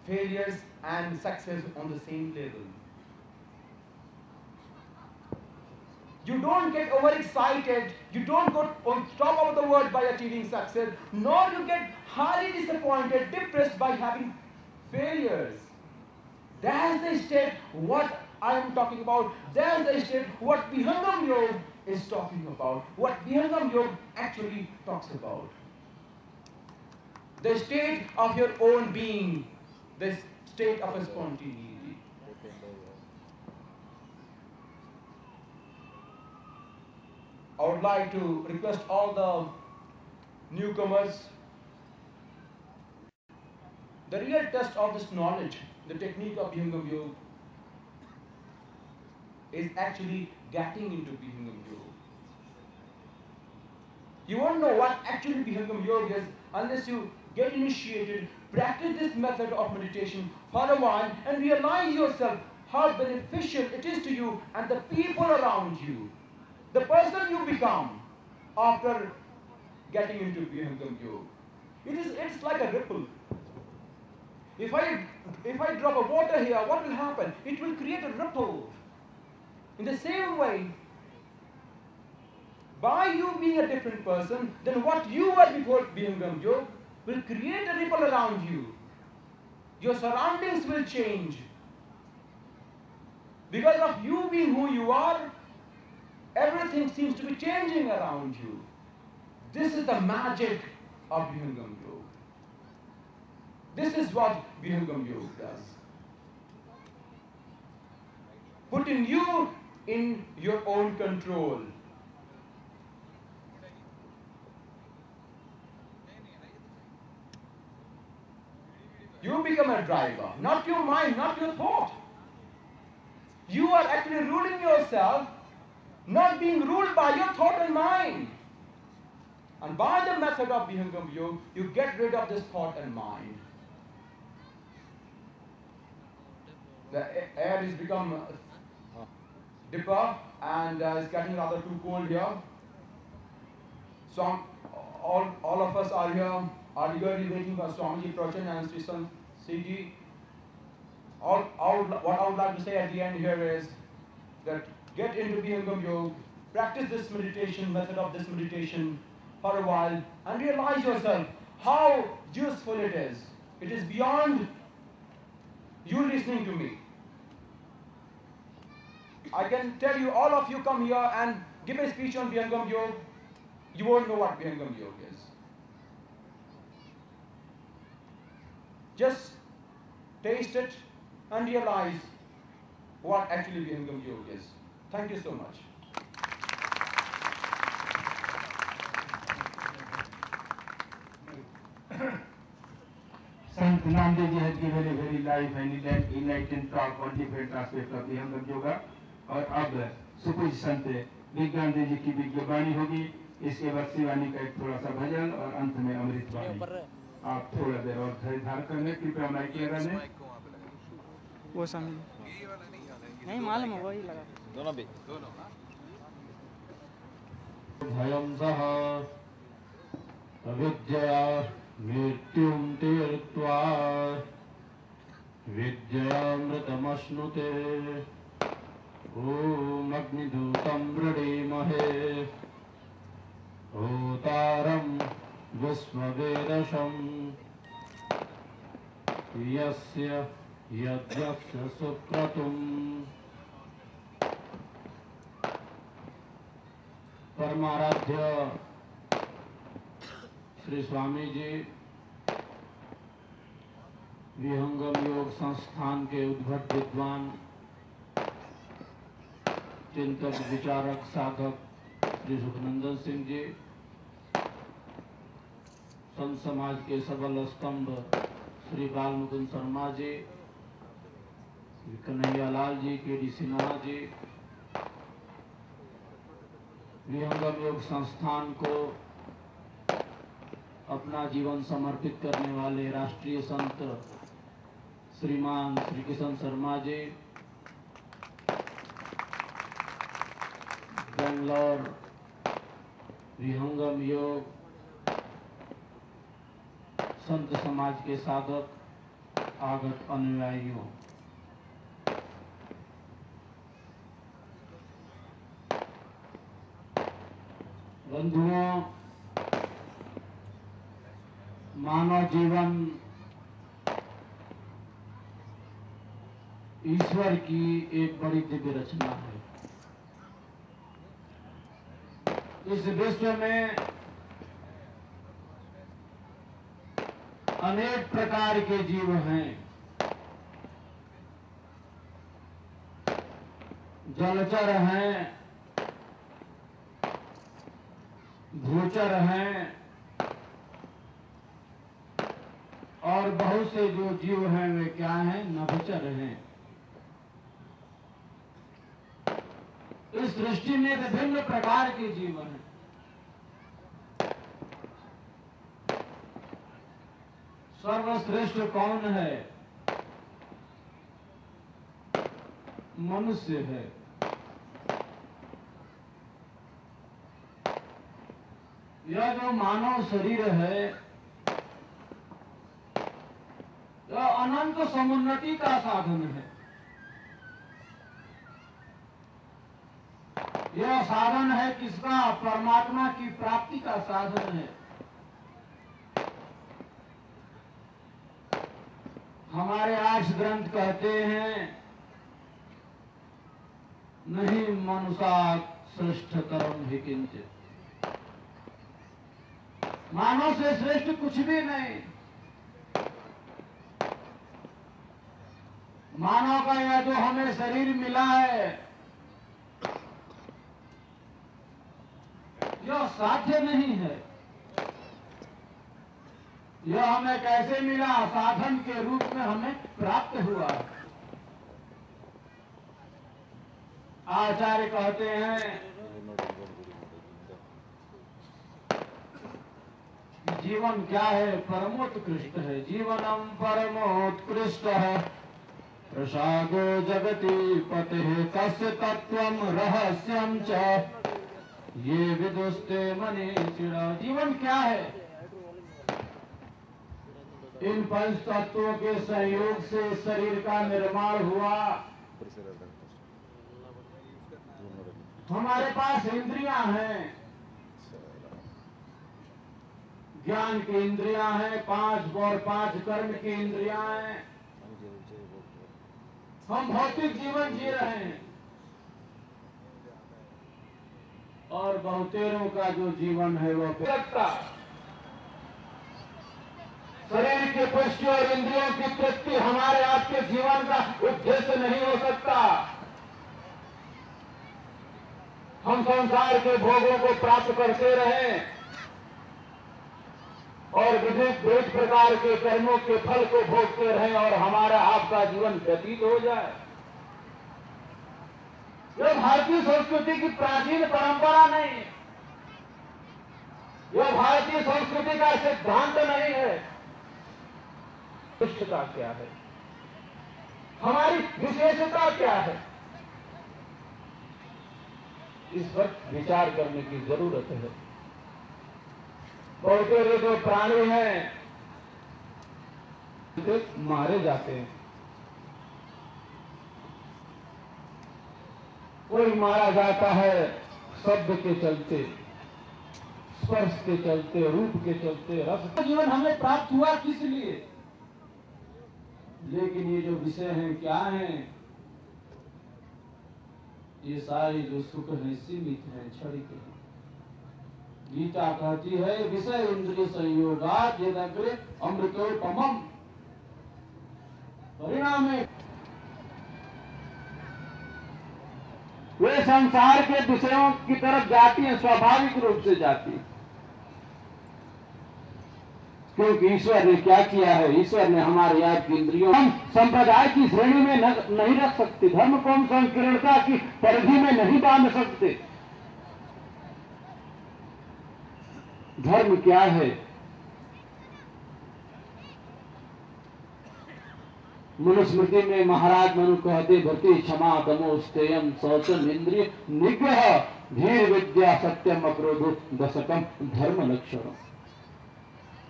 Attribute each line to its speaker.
Speaker 1: failures and success on the same level. You don't get overexcited, you don't go on top of the world by achieving success, nor you get highly disappointed, depressed by having failures. That's the state what I am talking about. That's the state what Vihangam Yoga is talking about. What Vihangam Yoga actually talks about. The state of your own being, the state of a spontaneity. I would like to request all the newcomers, the real test of this knowledge, the technique of Vihangam Yoga, is actually getting into Vihangam Yoga. You won't know what actually Vihangam Yoga is unless you get initiated, practice this method of meditation for a while and realize yourself how beneficial it is to you and the people around you. The person you become after getting into Vihangam Yoga. It's like a ripple. If I drop a water here, what will happen? It will create a ripple. In the same way, by you being a different person than what you were before Vihangam Yoga will create a ripple around you. Your surroundings will change. Because of you being who you are, everything seems to be changing around you. This is the magic of Vihangam Yoga. This is what Vihangam Yoga does. Putting you in your own control. You become a driver, not your mind, not your thought. You are actually ruling yourself, not being ruled by your thought and mind. And by the method of Vihangam Yoga, you get rid of this thought and mind. The air has become dipper and it's getting rather too cold here. So all of us are here, are eagerly waiting for Swamiji Prachan and Sri Siji. What I would like to say at the end here is that get into Vihangam Yoga, practice this meditation, method of this meditation for a while and realize yourself how useful it is. It is beyond you listening to me. I can tell you, all of you come here and give a speech on Vihangam Yoga, you won't know what Vihangam Yoga is. Just taste it and realize what actually Vihangam Yoga is. Thank you so much.
Speaker 2: Sant Namdev ji has given a very live and enlightened talk on different aspects of Vihangam Yoga. और अब सुपूज्य संत विज्ञान देव जी की विज्ञवाणी होगी। इसके बाद शिवानी का एक थोड़ा सा भजन और अंत में अमृत वाणी। आप थोड़ा देर और धैर्य धारण करने कृपया माइक लगा लें।
Speaker 3: वो समय नहीं मालूम है, वही लगा
Speaker 4: दोनों भी
Speaker 2: भयं सह अविद्या मृत्युं तीर्त्वा विद्यामृतमश्नुते ॐ अग्निदूतं वृणीमहे होतारं विश्ववेदशं यस्य यज्ञस्य सुक्रतुम्। परमाराध्य श्री स्वामी जी विहंगम योग संस्थान के उद्भट विद्वान, चिंतक, विचारक, साधक श्री सुखनंदन सिंह जी, संत समाज के सबल स्तंभ श्री बाल मुकुंद शर्मा जी, कन्हैया लाल जी, के.डी. सिन्हा जी, विहंगम योग संस्थान को अपना जीवन समर्पित करने वाले राष्ट्रीय संत श्रीमान श्री किशन शर्मा जी, बेंगलोर विहंगम योग संत समाज के साधक
Speaker 4: आगत अनुयायियों, बंधुओं, मानव जीवन ईश्वर की एक बड़ी दिव्य रचना है। इस विश्व में अनेक प्रकार के जीव हैं। जलचर हैं, भूचर हैं और बहुत से जो जीव हैं वे क्या हैं? नभचर हैं। इस सृष्टि में विभिन्न प्रकार के जीव हैं। सर्वश्रेष्ठ कौन है? मनुष्य है। यह जो मानव शरीर है यह अनंत समुन्नति का साधन है। यह साधन है किसका? परमात्मा की प्राप्ति का साधन है। हमारे आर्ष ग्रंथ कहते हैं नहीं मनुष्यात् श्रेष्ठतरम हि किंचित्। मानव से श्रेष्ठ कुछ भी नहीं। मानव का यह जो हमें शरीर मिला है यह साध्य नहीं है। यह हमें कैसे मिला? साधन के रूप में हमें प्राप्त हुआ। आचार्य कहते हैं जीवन क्या है? परमोत्कृष्ट है। जीवनम परमोत्कृष्ट है। प्रसादो जगति पते तस्य तत्वम रहस्यम च ये विदुस्ते मनीषिणः। जीवन क्या है? इन पंच तत्वों के सहयोग से शरीर का निर्माण हुआ। हमारे पास इंद्रियां हैं, ज्ञान की इंद्रियां हैं, 5 और 5 कर्म की इंद्रियां हैं। हम भौतिक जीवन जी रहे हैं और बहुतेरों का जो जीवन है वह सकता शरीर की पुष्टि और इंद्रियों की तृप्ति हमारे आपके जीवन का उद्देश्य नहीं हो सकता। हम संसार के भोगों को प्राप्त करते रहें और विविध प्रकार के कर्मों के फल को भोगते रहें और हमारा आपका जीवन व्यतीत हो जाए। यह भारतीय संस्कृति की प्राचीन परंपरा नहीं, यह भारतीय संस्कृति का सिद्धांत नहीं है। विशिष्टता क्या है? हमारी विशेषता क्या है? इस पर विचार करने की जरूरत है। बहुतेरे जो प्राणी हैं मारे जाते हैं। कोई मारा जाता है शब्द के चलते, स्पर्श के चलते, रूप के चलते, रस। जीवन हमें प्राप्त हुआ किस लिए? लेकिन ये जो विषय हैं क्या हैं? ये सारे जो सुख हैं सीमित हैं, क्षणिक हैं। गीता कहती है विषय इंद्रिय संयोगात् यदग्रे अमृतोपमम्। परिणाम है वे संसार के विषयों की तरफ जाती हैं, स्वाभाविक रूप से जाती हैं। क्योंकि ईश्वर ने क्या किया है? ईश्वर ने हमारे आपकी इंद्रियों हम संप्रदाय की श्रेणी में नहीं रख सकते। धर्म को हम संकीर्णता की परिधि में नहीं बांध सकते। धर्म क्या है? मनुस्मृति में महाराज मनु कहते भक्ति क्षमा दमो स्तेयम शौचम इंद्रिय निग्रह धीर विद्या सत्यम अक्रोधो दशकम धर्म लक्षण।